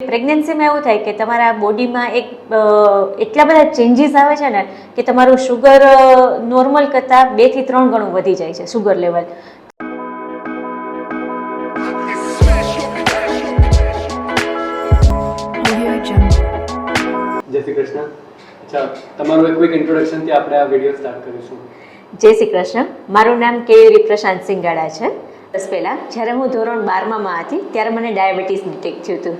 પ્રેગ્નન્સીમાં એવું થાય કે તમારા બોડીમાં એટલા બધા ચેન્જીસ આવે છે ને કે તમારું શુગર નોર્મલ કરતાં 2 થી 3 ગણું વધી જાય છે શુગર લેવલ. જય શ્રી કૃષ્ણ. અચ્છા, તમારું એક ક્વિક ઇન્ટ્રોડક્શનથી આપણે આ વિડીયો સ્ટાર્ટ કરીશું. જય શ્રી કૃષ્ણ. મારું નામ કેયુરી પ્રશાંત સિંગાડા છે. પહેલાં જ્યારે હું ધોરણ 12માં હતી ત્યારે મને ડાયાબિટીસ ડિટેક્ટ થયું હતું.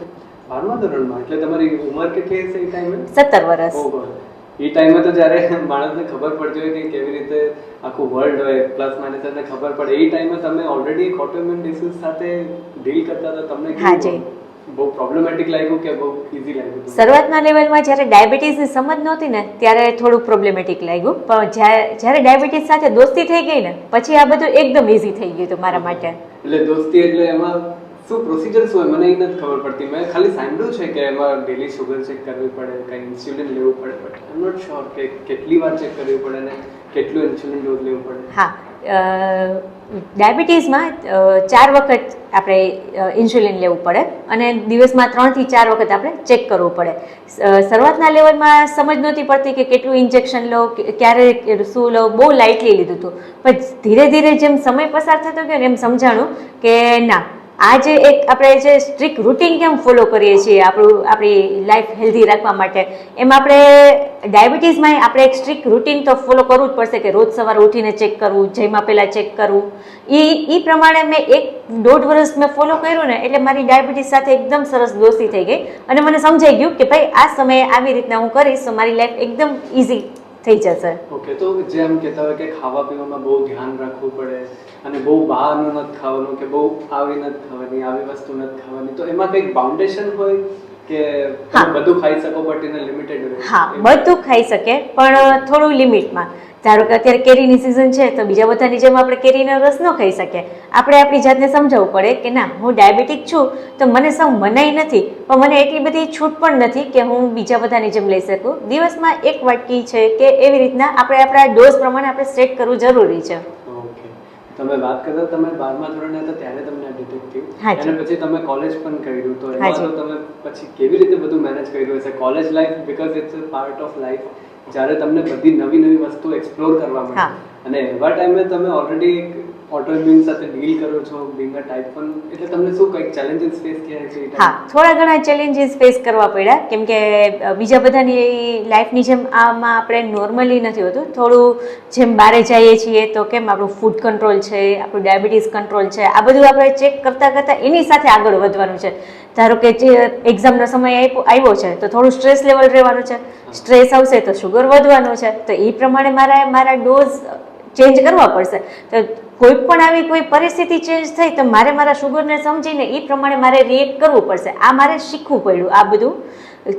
12મા ધોરણમાં? એટલે તમારી ઉંમર કેટલી હશે એ ટાઈમે? 17 વર્ષ. ઓહો, એ ટાઈમે તો જ્યારે માણસને ખબર પડતી હોય કે કેવી રીતે આખું વર્લ્ડ હોય પ્લસ માઇનસને ખબર પડે, એ ટાઈમે તમે ઓલરેડી એક ઓટોઇમ્યુન ડિસીઝ સાથે ડીલ કરતા હતા. તમને હાજી બહુ પ્રોબ્લેમેટિક લાગ્યું કે બહુ ઈઝી લાગ્યું? શરૂઆતના લેવલમાં જ્યારે ડાયાબિટીસની સમજ નહોતી ને ત્યારે થોડું પ્રોબ્લેમેટિક લાગ્યું, પણ જ્યારે ડાયાબિટીસ સાથે દોસ્તી થઈ ગઈ ને પછી આ બધું એકદમ ઈઝી થઈ ગયું હતું મારા માટે. એટલે દોસ્તી એટલે એમાં શું પ્રોસિજર શું હોય મને એ નથી ખબર પડતી. મેં ખાલી સાંભળ્યું છે કે એમાં ડેલી શુગર ચેક કરવી પડે, કંઈ ઇન્સ્યુલિન લેવું પડે, but I am not sure કે કેટલી વાર ચેક કરવી પડે ને કેટલું ઇન્સ્યુલિન ડોઝ લેવું પડે. હા, ડાયાબિટીસમાં 4 વખત આપણે ઇન્સ્યુલિન લેવું પડે અને દિવસમાં 3 થી 4 વખત આપણે ચેક કરવું પડે. શરૂઆતના લેવલમાં સમજ નહોતી પડતી કે કેટલું ઇન્જેક્શન લો, ક્યારે શું લો, બહુ લાઇટલી લીધું હતું. પણ ધીરે ધીરે જેમ સમય પસાર થતો ગયો ને એમ સમજાણું કે ના, આ જે એક આપણે જે સ્ટ્રિક્ટ રૂટીન કેમ ફોલો કરીએ છીએ આપણી લાઈફ હેલ્ધી રાખવા માટે, એમ આપણે ડાયાબિટીસમાં આપણે એક સ્ટ્રિક્ટ રૂટીન તો ફોલો કરવું જ પડશે કે રોજ સવારે ઉઠીને ચેક કરવું, જમ્યા પહેલાં ચેક કરવું. એ પ્રમાણે મેં 1-1.5 વર્ષ મેં ફોલો કર્યું ને એટલે મારી ડાયાબિટીસ સાથે એકદમ સરસ દોસ્તી થઈ ગઈ અને મને સમજાઈ ગયું કે ભાઈ આ સમયે આવી રીતના હું કરીશ તો મારી લાઈફ એકદમ ઇઝી થઈ જશે. ઓકે, તો જેમ કહેતા હોય કે ખાવા પીવામાં બહુ ધ્યાન રાખવું પડે અને બહુ બહારનું નથી ખાવાનું કે બહુ આવી નથી ખાવાની, આવી વસ્તુ નથી ખાવાની, તો એમાં કંઈક બાઉન્ડેશન હોય કે બધું ખાઈ શકો but in a limited way? હા, બધું ખાઈ શકે પણ થોડું લિમિટમાં. ધારો કે અત્યારે કેરીની સિઝન છે તો બીજા બધાની જેમ આપણે કેરીનો રસ ન ખાઈ શકીએ. આપણે આપણી જાતને સમજાવવું પડે કે ના, હું ડાયાબિટીક છું તો મને સૌ મનાઈ નથી, પણ મને એટલી બધી છૂટ પણ નથી કે હું બીજા બધાની જેમ લઈ શકું. દિવસમાં 1 વાટકી છે કે એવી રીતના આપણે આપણા ડોઝ પ્રમાણે આપણે સેટ કરવું જરૂરી છે. ઓકે, તમે વાત કરતા તમે 12મા ધોરણે હતા ત્યારે તમને ડિટેક્ટ થયું અને પછી તમે કોલેજ પણ કર્યું, તો એમાં તો તમે પછી કેવી રીતે બધું મેનેજ કર્યું હશે? College life because it's a part of life, જ્યારે તમને બધી નવી વસ્તુ એક્સપ્લોર કરવા મળે અને એવા ટાઈમે તમે ઓલરેડી એક ઓટોઇમ્યુન સાથે ડીલ કરો છો બીંગ અ ટાઈપ 1, એટલે તમને શું કંઈક ચેલેન્જીસ ફેસ કર્યા છે? હા, થોડા ઘણા ચેલેન્જીસ ફેસ કરવા પડ્યા, કેમ કે બીજા બધાની લાઈફની જેમ આમાં આપણે નોર્મલી નથી હોતું. થોડું જેમ બહાર જઈએ છીએ તો કેમ આપણું ફૂડ કંટ્રોલ છે, આપણું ડાયાબિટીસ કંટ્રોલ છે, આ બધું આપણે ચેક કરતાં એની સાથે આગળ વધવાનું છે. ધારો કે જે એક્ઝામનો સમય આવ્યો છે તો થોડું સ્ટ્રેસ લેવલ રહેવાનું છે, સ્ટ્રેસ આવશે તો શુગર વધવાનું છે, તો એ પ્રમાણે મારા ડોઝ ચેન્જ કરવા પડશે. તો કોઈ પણ આવી કોઈ પરિસ્થિતિ ચેન્જ થઈ તો મારે મારા શુગરને સમજીને એ પ્રમાણે મારે રિએક્ટ કરવું પડશે. આ મારે શીખવું પડ્યું. આ બધું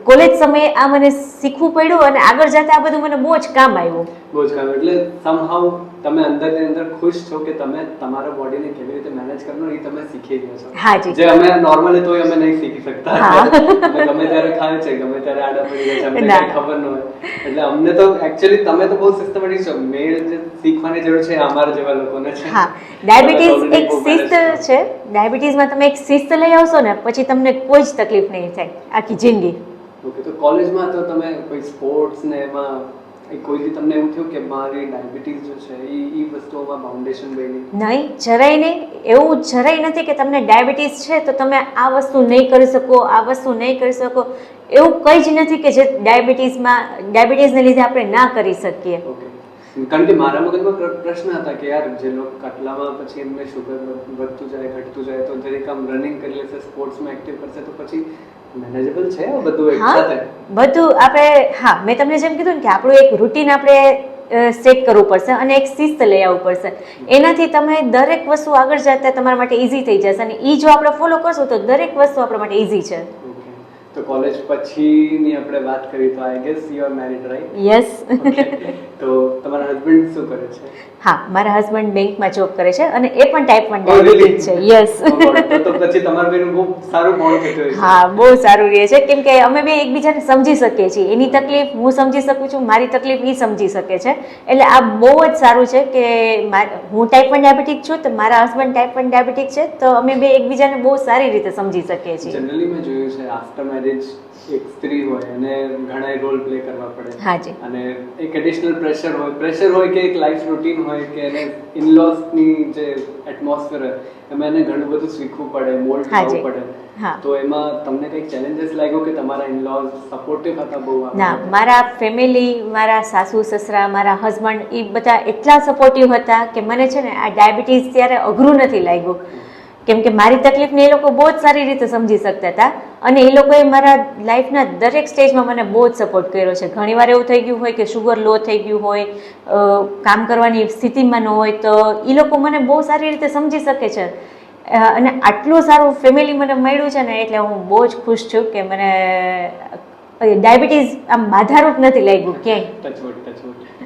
કોલેજ સમયે આ મને શીખવું પડ્યું અને આગળ જતા આ બધું મને બહુ જ કામ આવ્યું. બહુ જ કામ. એટલે સમહાઉ તમે અંદર ખુશ છો કે તમે તમારા બોડીને કેવી રીતે મેનેજ કરવાનું એ તમે શીખી ગયા છો. હાજી, જે અમે નોર્મલી તો અમે નહીં શીખી શકતા. ગમે ત્યારે ખાય છે, ગમે ત્યારે આડા પડી જાય છે, અમને કંઈ ખબર ન હોય. એટલે અમને તો એકચ્યુઅલી તમે તો બહુ સિસ્ટમેટિક છો. મેં જે શીખવાની જરૂર છે અમારા જેવા લોકોને છે. હા, ડાયાબિટીસ એક શિસ્ત છે. ડાયાબિટીસમાં તમે એક શિસ્ત લઈ આવશો ને પછી તમને કોઈ જ તકલીફ નહીં થાય આખી જિંદગી. ઓકે, તો કોલેજમાં તો તમે કોઈ સ્પોર્ટ્સ ને એમાં કોઈથી તમને એવું થયું કે મારી ડાયાબિટીસ જો છે એ વસ્તુઓમાં બાઉન્ડેશન બની? નહીં, જરાય નહીં. એવું જરાય નથી કે તમને ડાયાબિટીસ છે તો તમે આ વસ્તુ નહીં કરી શકો, આ વસ્તુ નહીં કરી શકો. એવું કંઈ જ નથી કે જે ડાયાબિટીસને લીધે આપણે ના કરી શકીએ. ઓકે, કારણ કે મારા મગજમાં પ્રશ્ન હતા કે યાર જે લોકો આટલામાં પછી એમને શુગર વધતું જાય ઘટતું જાય તો જરીક આમ રનિંગ કરી લેશે, સ્પોર્ટ્સમાં એક્ટિવ કરશે તો પછી મેનેજેબલ છે બધું એક સાથે? બધું આપણે, હા, મેં તમને જેમ કીધું ને કે આપણું એક રૂટીન આપણે સેટ કરવું પડશે અને એક શિસ્ત લઈ આવવું પડશે. એનાથી તમે દરેક વસ્તુ આગળ જતા તમારા માટે ઇઝી થઈ જશે અને એ જો આપણે ફોલો કરશું તો દરેક વસ્તુ આપણા માટે ઇઝી છે. તો કોલેજ પછીની આપણે વાત કરી તો I guess you are married right? Yes. તો તમારા હસબન્ડ શું કરે છે? હા, મારા હસબન્ડ બેંકમાં જોબ કરે છે અને એ પણ ટાઈપ 1 ડાયાબિટીક છે. યસ. તો પછી તમારા બેનું બહુ સારું બોન્ડ થતું હશે. હા, બહુ સારું રહે છે કેમ કે અમે બે એકબીજાને સમજી શકીએ છીએ. એની તકલીફ હું સમજી શકું છું, મારી તકલીફ એ સમજી શકે છે. એટલે આ બહુ જ સારું છે કે હું ટાઈપ 1 ડાયાબિટીક છું તો મારા હસબન્ડ ટાઈપ 1 ડાયાબિટીક છે, તો અમે બે એકબીજાને બહુ સારી રીતે સમજી શકીએ છીએ. જનરલી મેં જોયું છે આફ્ટર મેરેજ એક સ્ત્રી હોય અને ઘણા રોલ પ્લે કરવા પડે. હાજી. અને એક એડિશનલ પ્રેશર હોય કે એક લાઈફ રૂટીન હોય કે એને ઇનલોસની જે એટમોસ્ફિયર હોય એમાં એને ઘણું બધું શીખવું પડે, મોલ્ડ થવું પડે. તો એમાં તમને કંઈક ચેલેન્જીસ લાગ્યો કે તમારા ઇનલોઝ સપોર્ટિવ હતા બહુ? ના, મારા ફેમિલી, મારા સાસુ સસરા, મારા હસબન્ડ એ બધા એટલા સપોર્ટિવ હતા કે મને છે ને આ ડાયાબિટીસ ત્યારે અઘરું નથી લાગ્યું. કેમ કે મારી તકલીફને એ લોકો બહુ જ સારી રીતે સમજી શકતા હતા અને એ લોકોએ મારા લાઈફના દરેક સ્ટેજમાં મને બહુ જ સપોર્ટ કર્યો છે. ઘણીવાર એવું થઈ ગયું હોય કે શુગર લો થઈ ગયું હોય, કામ કરવાની સ્થિતિમાં ન હોય, તો એ લોકો મને બહુ સારી રીતે સમજી શકે છે. અને આટલું સારું ફેમિલી મને મળ્યું છે ને એટલે હું બહુ જ ખુશ છું કે મને ડાયાબિટીસ આમ બાધારૂપ નથી લાગ્યું ક્યાંય.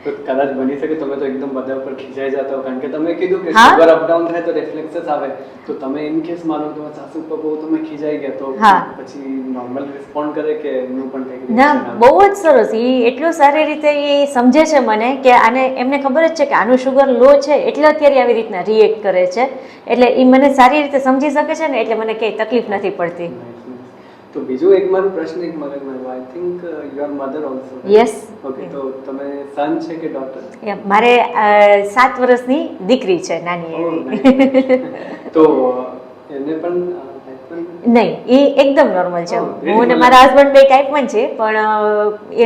તો કદાચ બની શકે તમે તો એકદમ બધા ઉપર ખીજાઈ જતા હો, કારણ કે તમે કીધું કે શુગર અપડાઉન થાય તો રિફ્લેક્સસ આવે, તો તમે ઇન કેસ માનો તો સાસુ પર બહુ તમે ખીજાઈ ગયા તો પછી નોર્મલ રિસ્પોન્ડ કરે કે એમનું પણ કંઈક? ના, બહુ જ સરસ. એ એટલું સારી રીતે એ સમજે છે મને કે આને, એમને ખબર જ છે કે આનું શુગર લો છે એટલે અત્યારે આવી રીતના રિએક્ટ કરે છે. એટલે એ મને સારી રીતે સમજી શકે છે ને એટલે મને ક્યાંય તકલીફ નથી પડતી. તો બીજો એક મારો પ્રશ્ન એક મગજમાં આવ્યો, I think you are mother also? Yes. Okay, તો તમે સન છે કે ડોટર? મારે 7 વર્ષની દીકરી છે, નાની એવી. તો એને પણ નહીં, એ એકદમ નોર્મલ છે. હું અને મારા હસબન્ડ બે ટાઈપ 1 છે, પણ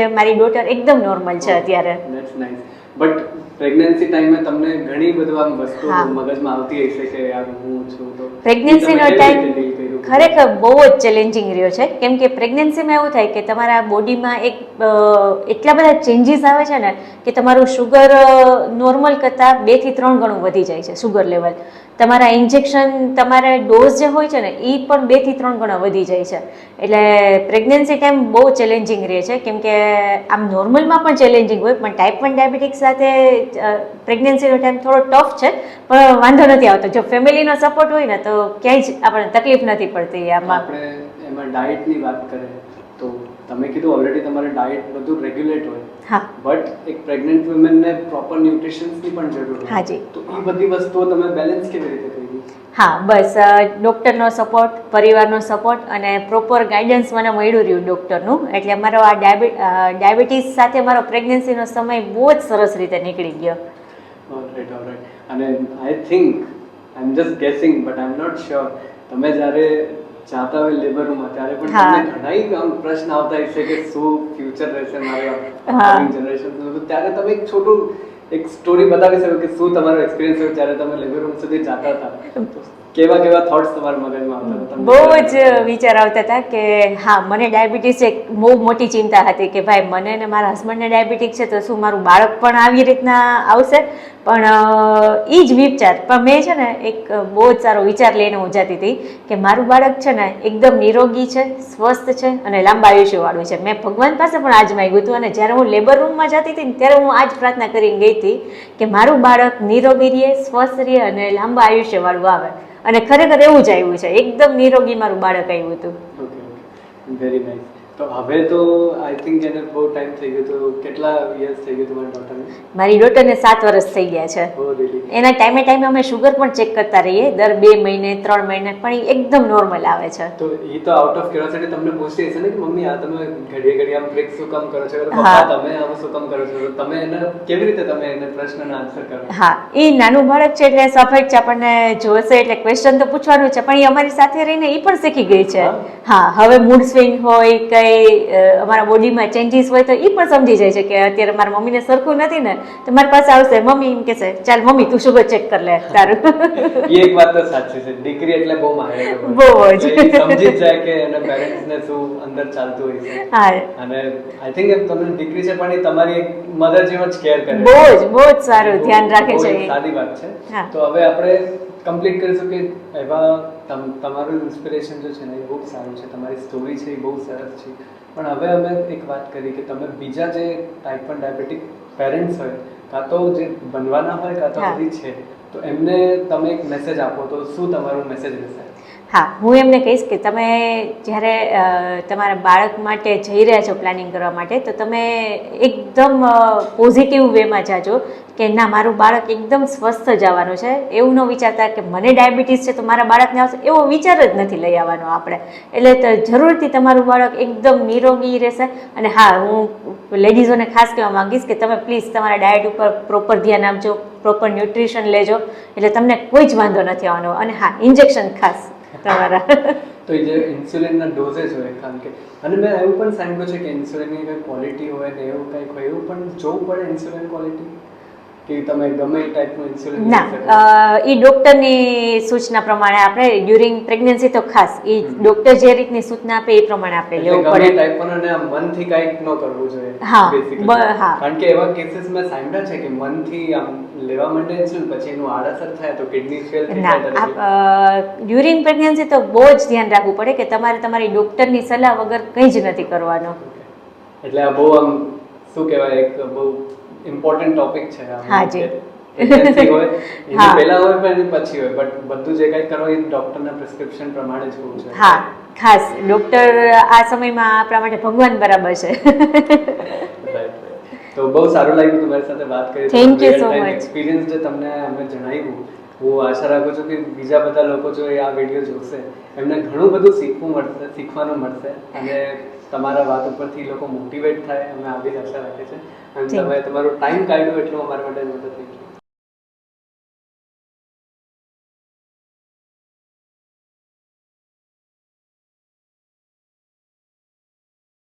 એ મારી ડોટર એકદમ નોર્મલ છે અત્યારે. That's nice. બટ પ્રેગ્નન્સી ટાઈમે તમને ઘણી બધી આમ વસ્તુ મગજમાં આવતી હશે કે યાર હું છું તો? પ્રેગ્નન્સીનો ટાઈમ ખરેખર બહુ જ ચેલેન્જિંગ રહ્યો છે કેમ કે પ્રેગ્નન્સીમાં એવું થાય કે તમારા બોડીમાં એટલા બધા ચેન્જીસ આવે છે ને કે તમારું શુગર નોર્મલ કરતાં 2 થી 3 ગણું વધી જાય છે શુગર લેવલ. તમારા ઇન્જેક્શન, તમારા ડોઝ જે હોય છે ને એ પણ 2 થી 3 ગણા વધી જાય છે. એટલે પ્રેગ્નન્સી ટાઈમ બહુ ચેલેન્જિંગ રહે છે કેમ કે આમ નોર્મલમાં પણ ચેલેન્જિંગ હોય, પણ ટાઈપ 1 ડાયાબિટીક સાથે પ્રેગ્નન્સીનો ટાઈમ થોડો ટફ છે, પણ વાંધો નથી આવતો. જો ફેમિલીનો સપોર્ટ હોય ને તો ક્યાંય જ આપણને તકલીફ નથી પડતી. આમાં આપણે એમાં ડાયટની વાત કરીએ તો તમે કીધું ઓલરેડી તમારે ડાયટ બધું રેગ્યુલેટ હોય. હા. બટ એક પ્રેગ્નન્ટ વુમનને પ્રોપર ન્યુટ્રિશન્સની પણ જરૂર હોય. હાજી. તો એ બધી વસ્તુઓ તમે બેલેન્સ કેવી રીતે કરી? હા, બસ ડૉક્ટરનો સપોર્ટ, પરિવારનો સપોર્ટ અને પ્રોપર ગાઈડન્સ મને મળ્યું રહ્યું ડૉક્ટરનું. એટલે મારો આ ડાયાબિટીસ સાથે મારો પ્રેગ્નન્સીનો સમય બહુ જ સરસ રીતે નીકળી ગયો. ઓલરાઈટ. અને I think, I am just guessing but I am not sure, તમે જ્યારે જાતા હોય લેબર રૂમમાં ત્યારે પણ તમને ઘણા આમ પ્રશ્ન આવતા હશે કે શું ફ્યુચર રહેશે મારા જનરેશન, ત્યારે તમે એક છોટું એક સ્ટોરી બતાવી શકો કે શું તમારો એક્સપિરિયન્સ હતો જ્યારે તમે લેબર રૂમ સુધી જતા હતા? કેવા થોટ્સ તમારા મગજમાં આવતા હતા? બહુ જ વિચાર આવતા હતા કે હા, મને ડાયાબિટીસ એક બહુ મોટી ચિંતા હતી કે ભાઈ મને ને મારા હસબન્ડને ડાયાબિટીક છે તો શું મારું બાળક પણ આવી રીતના આવશે? પણ એ જ વિચાર, પણ મેં છે ને એક બહુ જ સારો વિચાર લઈને હું જતી હતી કે મારું બાળક છે ને એકદમ નિરોગી છે, સ્વસ્થ છે અને લાંબા આયુષ્યવાળું છે. મેં ભગવાન પાસે પણ આજ માંગ્યું હતું અને જ્યારે હું લેબર રૂમમાં જતી હતી ને ત્યારે હું આ જ પ્રાર્થના કરીને ગઈ હતી કે મારું બાળક નિરોગી રહે, સ્વસ્થ રહે અને લાંબા આયુષ્યવાળું આવે. અને ખરેખર એવું જ આવ્યું છે, એકદમ નિરોગી મારું બાળક આવ્યું હતું. Okay, very nice. તો હવે તો આઈ થિંક એને બહુ ટાઈમ થઈ ગયો, તો કેટલા યર્સ થઈ ગયું તમારી ડોટરને? મારી ડોટરને 7 વર્ષ થઈ ગયા છે. એના ટાઈમે અમે શુગર પણ ચેક કરતા રહીએ દર 2 મહિને 3 મહિને, પણ એ એકદમ નોર્મલ આવે છે. તો એ તો આઉટ ઓફ ક્યુરિયોસિટી તમને પૂછતી હશે ને કે મમ્મી આ તમે ઘડીએ આમ ટ્રિક શું કામ કરો છો, પપ્પા તમે આમ શું કામ કરો છો, તમે એને કેવી રીતે તમે એને પ્રશ્નનો આન્સર કરો? હા, એ નાનું બાળક છે એટલે સ્વાભાવિક છે, આપણને જોશે એટલે ક્વેશ્ચન તો પૂછવાનું છે, પણ એ અમારી સાથે રહીને એ પણ શીખી ગઈ છે. હા, હવે મૂડ સ્વિંગ હોય, કઈ અમારા બોડીમાં ચેન્જીસ હોય તો એ પણ સમજી જાય છે કે અત્યારે મારા મમ્મીને સરખું નથી ને, તો મારી પાસે આવશે, મમ્મી એમ કહેશે ચાલ મમ્મી તું શુગર ચેક કરી લે તારું. એ એક વાત તો સાચી છે, દીકરી એટલે બહુ મારે બહુ જ સમજી જાય કે એના પેરેન્ટ્સને શું અંદર ચાલતું હોય છે. હા, અને આઈ થિંક તમને દીકરી છે પણ એ તમારી એક મધર જેવો જ કેર કરે, બહુ જ સારું ધ્યાન રાખે છે. સારી વાત છે. તો હવે આપણે કમ્પ્લીટ કરીશું કે એવા તમારું ઇન્સ્પિરેશન જો છે ને એ બહુ સારું છે, તમારી સ્ટોરી છે એ બહુ સરસ છે. પણ હવે અમે એક વાત કરી કે તમે બીજા જે ટાઈપ 1 ડાયાબિટીક પેરેન્ટ્સ હોય, કાં તો જે બનવાના હોય કાં તો હજી છે, તો એમને તમે એક મેસેજ આપો તો શું તમારું મેસેજ રહેશે? હા, હું એમને કહીશ કે તમે જ્યારે તમારા બાળક માટે જઈ રહ્યા છો પ્લાનિંગ કરવા માટે, તો તમે એકદમ પોઝિટિવ વેમાં જાજો કે ના, મારું બાળક એકદમ સ્વસ્થ જવાનું છે. એવું ન વિચારતા કે મને ડાયાબિટીસ છે તો મારા બાળકને આવશે, એવો વિચાર જ નથી લઈ આવવાનો આપણે. એટલે જરૂરથી તમારું બાળક એકદમ નિરોગી રહેશે. અને હા, હું લેડીઝોને ખાસ કહેવા માંગીશ કે તમે પ્લીઝ તમારા ડાયટ ઉપર પ્રોપર ધ્યાન આપજો, પ્રોપર ન્યુટ્રિશન લેજો, એટલે તમને કોઈ જ વાંધો નથી આવવાનો. અને હા, ઇન્જેક્શન ખાસ તમારા તો એ જે ઇન્સ્યુલિનના ડોઝેજ હોય, કારણ કે અને મેં એવું પણ સાંભળ્યું છે કે ઇન્સ્યુલિનની કંઈ ક્વોલિટી હોય ને એવું કંઈક હોય, એવું પણ જોવું પડે ઇન્સ્યુલિન ક્વોલિટી કે તમે ગમે એ ટાઈપનું ઇન્સ્યુલિન? ના, એ ડૉક્ટરની સૂચના પ્રમાણે આપણે ડ્યુરિંગ પ્રેગ્નન્સી તો ખાસ એ ડૉક્ટર જે રીતની સૂચના આપે એ પ્રમાણે આપણે લેવું પડે. ટાઈપ 1 અને મનથી કંઈક ન કરવું જોઈએ. હા, કારણ કે એવા કેસીસ મેં સાંભળ્યા છે કે મનથી આમ લેવા માંડે ઇન્સ્યુલિન, પછી એનું આડઅસર થાય તો કિડની ફેલ થઈ જાય. ડ્યુરિંગ પ્રેગ્નન્સી તો બહુ જ ધ્યાન રાખવું પડે કે તમારે તમારી ડૉક્ટરની સલાહ વગર કંઈ જ નથી કરવાનો. એટલે આ બહુ આમ શું કહેવાય, એક બહુ ઇમ્પોર્ટન્ટ ટોપિક છે. હાજી, હોય એની પહેલા હોય પણ એની પછી હોય, બટ બધું જે કંઈ કરો એ ડોક્ટરના પ્રિસ્ક્રિપ્શન પ્રમાણે જ હોવું છે. હા, ખાસ ડોક્ટર આ સમયમાં આપણા માટે ભગવાન બરાબર છે. તો બહુ સારું લાગ્યું તમારી સાથે વાત કરી. Thank you so much. Experience જે તમને અમે જણાવ્યું, હું આશા રાખું છું કે બીજા બધા લોકો જો આ વિડીયો જોશે એમને ઘણું બધું શીખવાનું મળશે અને તમારા વાત ઉપરથી લોકો મોટિવેટ થાય, અમે આવી આશા રાખીએ છીએ. અને તમે તમારો ટાઈમ કાઢ્યો એટલું અમારા માટે મદદ થઈ.